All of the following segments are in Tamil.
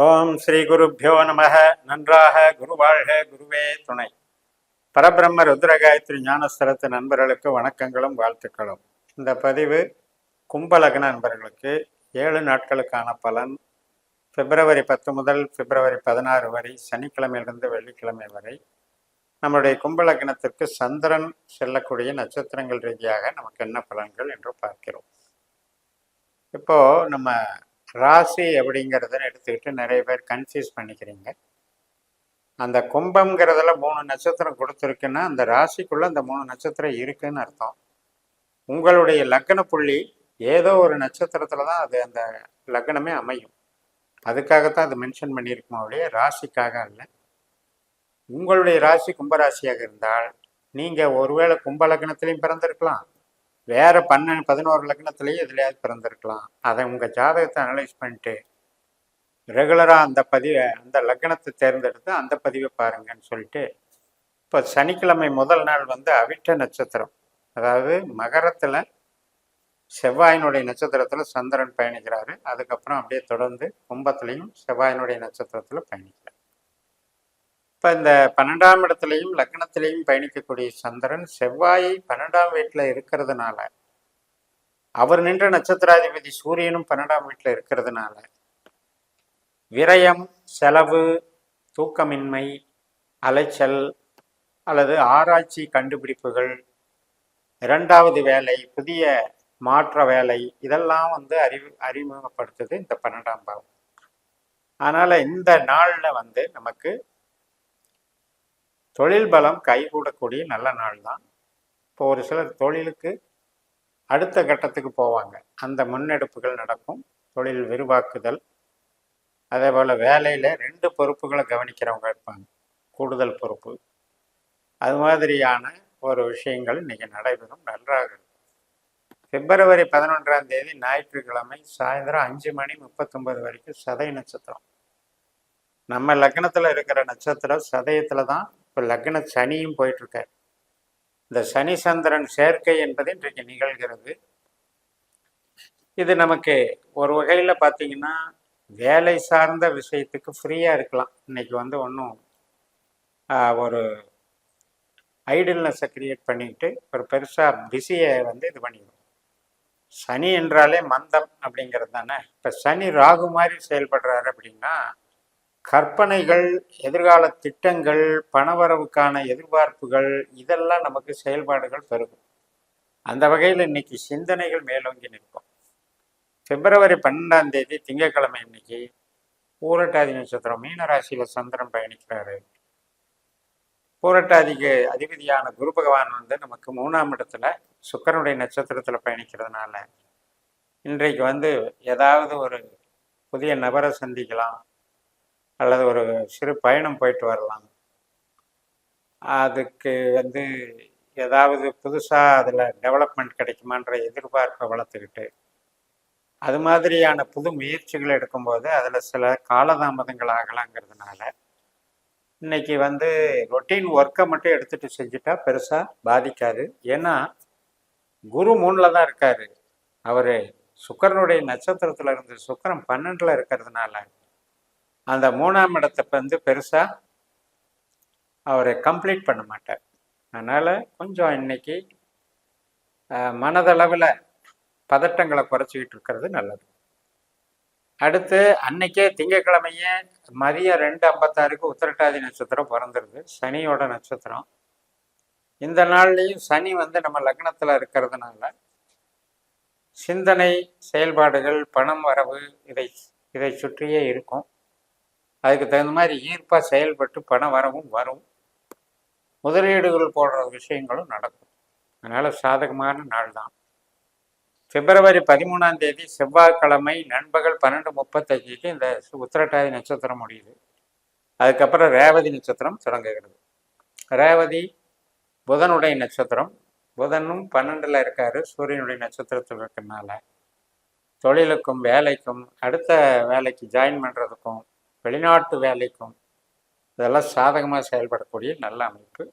ஓம் ஸ்ரீ குருப்பியோ நமக. நன்றாக குருவாழ்க, குருவே துணை. பரபிரம்ம ருத்ரகாயத்ரி ஞானஸ்தலத்து நண்பர்களுக்கு வணக்கங்களும் வாழ்த்துக்களும். இந்த பதிவு கும்பலக்ன நண்பர்களுக்கு 7 நாட்களுக்கான பலன். பிப்ரவரி 10 முதல் பிப்ரவரி 16 வரை, சனிக்கிழமையிலிருந்து வெள்ளிக்கிழமை வரை நம்முடைய கும்பலக்னத்திற்கு சந்திரன் செல்லக்கூடிய நட்சத்திரங்கள் ரீதியாக நமக்கு என்ன பலன்கள் என்று பார்க்கிறோம். இப்போ நம்ம ராசி அப்படிங்கிறத எடுத்துக்கிட்டு நிறைய பேர் கன்ஃபியூஸ் பண்ணிக்கிறீங்க. அந்த கும்பம்ங்கிறதுல 3 நட்சத்திரம் கொடுத்துருக்குன்னா அந்த ராசிக்குள்ள அந்த 3 நட்சத்திரம் இருக்குன்னு அர்த்தம். உங்களுடைய லக்ன புள்ளி ஏதோ ஒரு நட்சத்திரத்துல தான் அது அந்த லக்னமே அமையும். அதுக்காகத்தான் அது மென்ஷன் பண்ணியிருக்குமா ஒழிய ராசிக்காக அல்ல. உங்களுடைய ராசி கும்பராசியாக இருந்தால் நீங்க ஒருவேளை கும்ப லக்னத்திலையும் பிறந்திருக்கலாம், வேற 11 லக்னத்திலையும் எதுலையாவது பிறந்திருக்கலாம். அதை உங்க ஜாதகத்தை அனலைஸ் பண்ணிட்டு ரெகுலராக அந்த லக்னத்தை தேர்ந்தெடுத்து அந்த பதிவை பாருங்கன்னு சொல்லிட்டு, இப்போ சனிக்கிழமை முதல் நாள் அவிட்ட நட்சத்திரம், அதாவது மகரத்தில் செவ்வாயினுடைய நட்சத்திரத்தில் சந்திரன் பயணிக்கிறாரு. அதுக்கப்புறம் அப்படியே தொடர்ந்து கும்பத்திலையும் செவ்வாயினுடைய நட்சத்திரத்தில் பயணிக்கிறார். இப்போ இந்த 12ஆம் இடத்துலையும் லக்னத்திலையும் பயணிக்கக்கூடிய சந்திரன் செவ்வாயை 12ஆம் வீட்டில் இருக்கிறதுனால, அவர் நின்ற நட்சத்திராதிபதி சூரியனும் 12ஆம் வீட்டில் இருக்கிறதுனால விரயம், செலவு, தூக்கமின்மை, அலைச்சல் அல்லது ஆராய்ச்சி கண்டுபிடிப்புகள், இரண்டாவது வேலை, புதிய மாற்ற வேலை, இதெல்லாம் அறிமுகப்படுத்துது இந்த 12ஆம் பாவம். அதனால இந்த நாளில் நமக்கு தொழில் பலம் கைகூடக்கூடிய நல்ல நாள் தான். இப்போ ஒரு சிலர் தொழிலுக்கு அடுத்த கட்டத்துக்கு போவாங்க, அந்த முன்னெடுப்புகள் நடக்கும். தொழில் விரிவாக்குதல், அதே போல் வேலையில் 2 பொறுப்புகளை கவனிக்கிறவங்க இருப்பாங்க, கூடுதல் பொறுப்பு. அது மாதிரியான ஒரு விஷயங்கள் இன்னைக்கு நடைபெறும், நன்றாக இருக்கும். பிப்ரவரி 11ஆம் தேதி ஞாயிற்றுக்கிழமை சாயந்தரம் 5:39 வரைக்கும் சதய நட்சத்திரம். நம்ம லக்னத்தில் இருக்கிற நட்சத்திரம் சதயத்தில் தான் இப்போ லக்ன சனியும் போயிட்டுருக்கார். இந்த சனி சந்திரன் சேர்க்கை என்பது இன்றைக்கு நிகழ்கிறது. இது நமக்கு ஒரு வகையில் பார்த்தீங்கன்னா வேலை சார்ந்த விஷயத்துக்கு ஃப்ரீயாக இருக்கலாம். இன்னைக்கு ஒன்றும் ஒரு ஐடில்னஸை கிரியேட் பண்ணிக்கிட்டு ஒரு பெருசாக பிஸியை இது பண்ணிடும். சனி என்றாலே மந்தம் அப்படிங்கிறது தானே. இப்போ சனி ராகு மாதிரி செயல்படுறாரு அப்படின்னா கற்பனைகள், எதிர்கால திட்டங்கள், பணவரவுக்கான எதிர்பார்ப்புகள், இதெல்லாம் நமக்கு செயல்பாடுகள் பெருகும். அந்த வகையில் இன்னைக்கு சிந்தனைகள் மேலோங்கி நிற்கும். பிப்ரவரி 12ஆம் தேதி திங்கட்கிழமை இன்னைக்கு பூரட்டாதி நட்சத்திரம், மீன ராசியில் சந்திரன் பயணிக்கிறாரு. பூரட்டாதிக்கு அதிபதியான குரு பகவான் நமக்கு 3ஆம் இடத்துல சுக்கிரனுடைய நட்சத்திரத்தில் பயணிக்கிறதுனால இன்றைக்கு ஏதாவது ஒரு புதிய நபரை சந்திக்கலாம், அல்லது ஒரு சிறு பயணம் போயிட்டு வரலாம். அதுக்கு ஏதாவது புதுசாக அதில் டெவலப்மெண்ட் கிடைக்குமான்ற எதிர்பார்ப்பை வளர்த்துக்கிட்டு அது மாதிரியான புது முயற்சிகள் எடுக்கும்போது அதில் சில காலதாமதங்கள் ஆகலாங்கிறதுனால இன்னைக்கு ரொட்டீன் ஒர்க்கை மட்டும் எடுத்துகிட்டு செஞ்சுட்டா பெருசாக பாதிக்காது. ஏன்னா குரு 3ல் தான் இருக்காரு. அவர் சுக்கிரனுடைய நட்சத்திரத்தில் இருந்து சுக்கிரன் 12ல் இருக்கிறதுனால அந்த 3ஆம் இடத்தை பெருசாக அவர் கம்ப்ளீட் பண்ண மாட்டார். அதனால் கொஞ்சம் இன்னைக்கு மனதளவில் பதட்டங்களை குறைச்சிக்கிட்டு இருக்கிறது நல்லது. அடுத்து அன்னைக்கே திங்கட்கிழமையே மதியம் 2:56 உத்திரட்டாதி நட்சத்திரம் பிறந்துருது, சனியோட நட்சத்திரம். இந்த நாள்லையும் சனி நம்ம லக்னத்தில் இருக்கிறதுனால சிந்தனை, செயல்பாடுகள், பணம் வரவு இதை சுற்றியே இருக்கும். அதுக்கு தகுந்த மாதிரி ஈர்ப்பாக செயல்பட்டு பண வரவும் வரும். முதலீடுகள் போடுற விஷயங்களும் நடக்கும். அதனால் சாதகமான நாள் தான். பிப்ரவரி 13ஆம் தேதி செவ்வாய்க்கிழமை நண்பகல் 12:35 இந்த உத்திரட்டாதி நட்சத்திரம் முடியுது. அதுக்கப்புறம் ரேவதி நட்சத்திரம் தொடங்குகிறது. ரேவதி புதனுடைய நட்சத்திரம். புதனும் 12ல் இருக்காரு, சூரியனுடைய நட்சத்திரத்தில் இருக்கிறதுனால தொழிலுக்கும் வேலைக்கும், அடுத்த வேலைக்கு ஜாயின் பண்ணுறதுக்கும், வெளிநாட்டு வேலைக்கும் இதெல்லாம் சாதகமாக செயல்படக்கூடிய நல்ல அமைப்பு.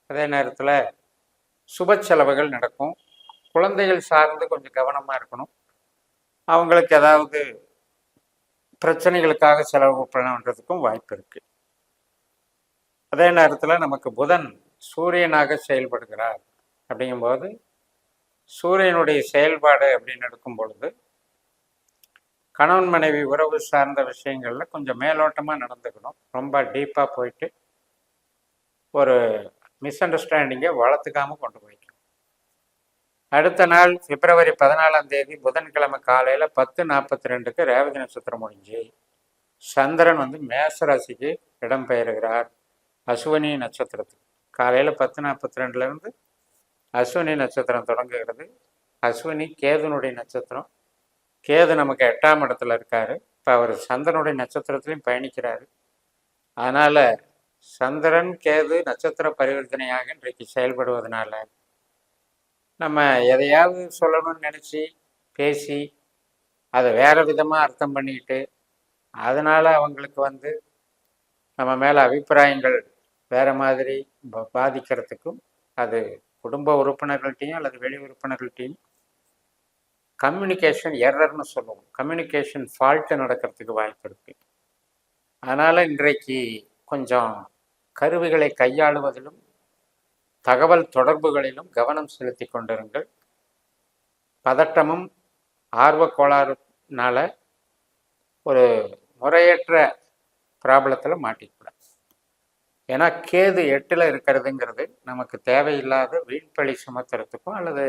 அதே நேரத்தில் சுப செலவுகள் நடக்கும். குழந்தைகள் சார்ந்து கொஞ்சம் கவனமாக இருக்கணும். அவங்களுக்கு ஏதாவது பிரச்சனைகளுக்காக செலவு பண்ணுறதுக்கும் வாய்ப்பு இருக்குது. அதே நேரத்தில் நமக்கு புதன் சூரியனாக செயல்படுகிறார் அப்படிங்கும்போது சூரியனுடைய செயல்பாடு அப்படின்னு எடுக்கும் பொழுது கணவன் மனைவி உறவு சார்ந்த விஷயங்கள்ல கொஞ்சம் மேலோட்டமாக நடந்துக்கணும். ரொம்ப டீப்பாக போயிட்டு ஒரு மிஸ் அண்டர்ஸ்டாண்டிங்கை வளர்த்துக்காம கொண்டு போய்க்கணும். அடுத்த நாள் பிப்ரவரி 14 புதன்கிழமை காலையில் 10:42 ரேவதி நட்சத்திரம் முடிஞ்சு சந்திரன் மேசராசிக்கு இடம்பெயர்கிறார். அஸ்வினி நட்சத்திரத்துக்கு காலையில் 10:42 அஸ்வினி நட்சத்திரம் தொடங்குகிறது. அஸ்வினி கேதுனுடைய நட்சத்திரம். கேது நமக்கு 8ஆம் இடத்துல இருக்காரு. இப்போ அவர் சந்திரனுடைய நட்சத்திரத்திலையும் பயணிக்கிறாரு. அதனால சந்திரன் கேது நட்சத்திர பரிவர்த்தனையாக இன்றைக்கு செயல்படுவதனால நம்ம எதையாவது சொல்லணும்னு நினச்சி பேசி அதை வேற விதமாக அர்த்தம் பண்ணிக்கிட்டு அதனால அவங்களுக்கு நம்ம மேலே அபிப்பிராயங்கள் வேற மாதிரி பாதிக்கிறதுக்கும் அது குடும்ப உறுப்பினர்கள்ட்டையும் அல்லது வெளி உறுப்பினர்கள்ட்டையும் கம்யூனிகேஷன் எரர்னு சொல்லுவோம். கம்யூனிகேஷன் ஃபால்ட்டு நடக்கிறதுக்கு வாய்ப்பு இருக்கு. அதனால் இன்றைக்கு கொஞ்சம் கருவிகளை கையாளுவதிலும் தகவல் தொடர்புகளிலும் கவனம் செலுத்தி கொண்டிருங்கள். பதட்டமும் ஆர்வ கோளாறுனால ஒரு முறையற்ற ப்ராப்ளத்தில் மாட்டிக்கூடாது. ஏன்னா கேது 8ல் இருக்கிறதுங்கிறது நமக்கு தேவையில்லாத வீண்பழி சுமத்துறதுக்கும் அல்லது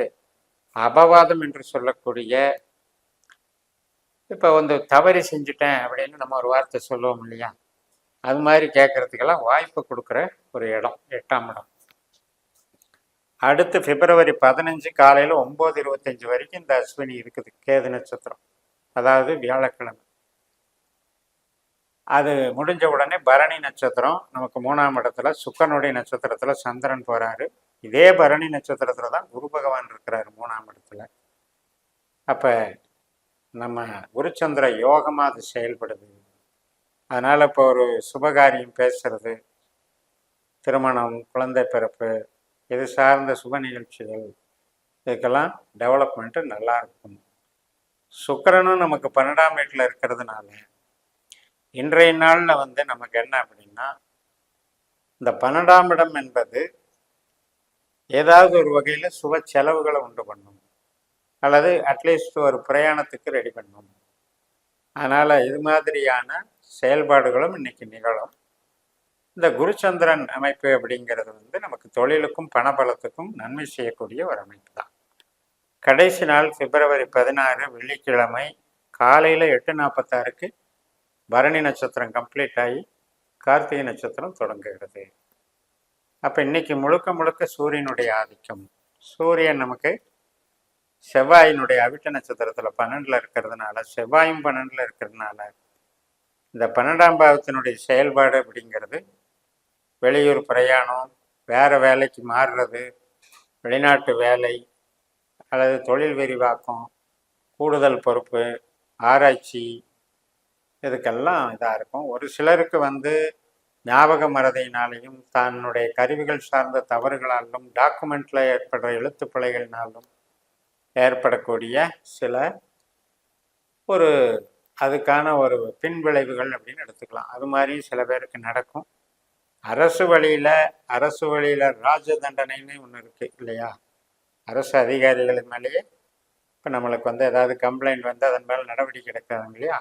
அபவாதம் என்று சொல்லக்கூடிய இப்போ தவறி செஞ்சுட்டேன் அப்படின்னு நம்ம ஒரு வார்த்தை சொல்லுவோம் இல்லையா, அது மாதிரி கேட்கறதுக்கெல்லாம் வாய்ப்பு கொடுக்குற ஒரு இடம் 8ஆம் இடம். அடுத்து பிப்ரவரி 15 காலையில் 9:25 வரைக்கும் இந்த அஸ்வினி இருக்குது கேது நட்சத்திரம், அதாவது வியாழக்கிழமை. அது முடிஞ்ச உடனே பரணி நட்சத்திரம் நமக்கு 3ஆம் இடத்துல சுக்கரனுடைய நட்சத்திரத்தில் சந்திரன் போகிறாரு. இதே பரணி நட்சத்திரத்தில் தான் குரு பகவான் இருக்கிறாரு 3ஆம் இடத்துல. அப்போ நம்ம குருச்சந்திர யோகமாக அது செயல்படுது. அதனால் இப்போ ஒரு சுபகாரியம் பேசுறது, திருமணம், குழந்தை பிறப்பு, இது சார்ந்த சுப நிகழ்ச்சிகள், இதுக்கெல்லாம் டெவலப்மெண்ட்டு நல்லா இருக்கும். சுக்கிரனும் நமக்கு 12ஆம் வீட்டில் இருக்கிறதுனால இன்றைய நாளில் நமக்கு என்ன அப்படின்னா, இந்த 12ஆம் இடம் என்பது ஏதாவது ஒரு வகையில் சுப செலவுகளை உண்டு பண்ணும் அல்லது அட்லீஸ்ட் ஒரு பிரயாணத்துக்கு ரெடி பண்ணும். அதனால் இது மாதிரியான செயல்பாடுகளும் இன்னைக்கு நிகழும். இந்த குருச்சந்திரன் அமைப்பு அப்படிங்கிறது நமக்கு தொழிலுக்கும் பணபலத்துக்கும் நன்மை செய்யக்கூடிய ஒரு அமைப்பு தான். கடைசி நாள் பிப்ரவரி 16 வெள்ளிக்கிழமை காலையில் 8:46 பரணி நட்சத்திரம் கம்ப்ளீட் ஆகி கார்த்திகை நட்சத்திரம் தொடங்குகிறது. அப்போ இன்னைக்கு முழுக்க முழுக்க சூரியனுடைய ஆதிக்கம். சூரியன் நமக்கு செவ்வாயினுடைய அவிட்ட நட்சத்திரத்தில் 12ல் இருக்கிறதுனால, செவ்வாயும் 12ல் இருக்கிறதுனால இந்த 12ஆம் பாவத்தினுடைய செயல்பாடு அப்படிங்கிறது வெளியூர் பிரயாணம், வேறு வேலைக்கு மாறுறது, வெளிநாட்டு வேலை அல்லது தொழில் விரிவாக்கம், கூடுதல் பொறுப்பு, ஆராய்ச்சி, இதுக்கெல்லாம் இதாக இருக்கும். ஒரு சிலருக்கு ஞாபக மறதியினாலையும் தன்னுடைய கருவிகள் சார்ந்த தவறுகளாலும் டாக்குமெண்ட்டில் ஏற்படுற எழுத்து பிழைகளினாலும் ஏற்படக்கூடிய சில ஒரு அதுக்கான ஒரு பின்விளைவுகள் அப்படின்னு எடுத்துக்கலாம். அது மாதிரி சில பேருக்கு நடக்கும். அரசு வழியில் ராஜ தண்டனைன்னு ஒன்று இருக்குது இல்லையா, அரசு அதிகாரிகள் மேலேயே இப்போ நம்மளுக்கு ஏதாவது கம்ப்ளைண்ட் அதன் மேலே நடவடிக்கை எடுக்கிறாங்க இல்லையா,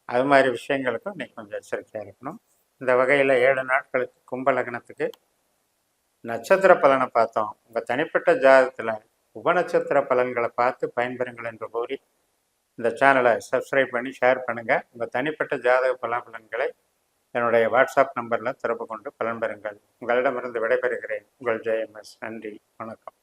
அது மாதிரி விஷயங்களுக்கும் இன்னைக்கு கொஞ்சம் எச்சரிக்கையாக இருக்கணும். இந்த வகையில் 7 நாட்களுக்கு கும்ப லக்னத்துக்கு நட்சத்திர பலனை பார்த்தோம். உங்கள் தனிப்பட்ட ஜாதகத்தில் உபநட்சத்திர பலன்களை பார்த்து பயன்பெறுங்கள் என்று கூறி இந்த சேனலை சப்ஸ்கிரைப் பண்ணி ஷேர் பண்ணுங்கள். உங்கள் தனிப்பட்ட ஜாதக பலன்களை என்னுடைய வாட்ஸ்அப் நம்பரில் தொடர்பு கொண்டு பலன் பெறுங்கள். உங்களிடமிருந்து விடைபெறுகிறேன். உங்கள் JMS. நன்றி, வணக்கம்.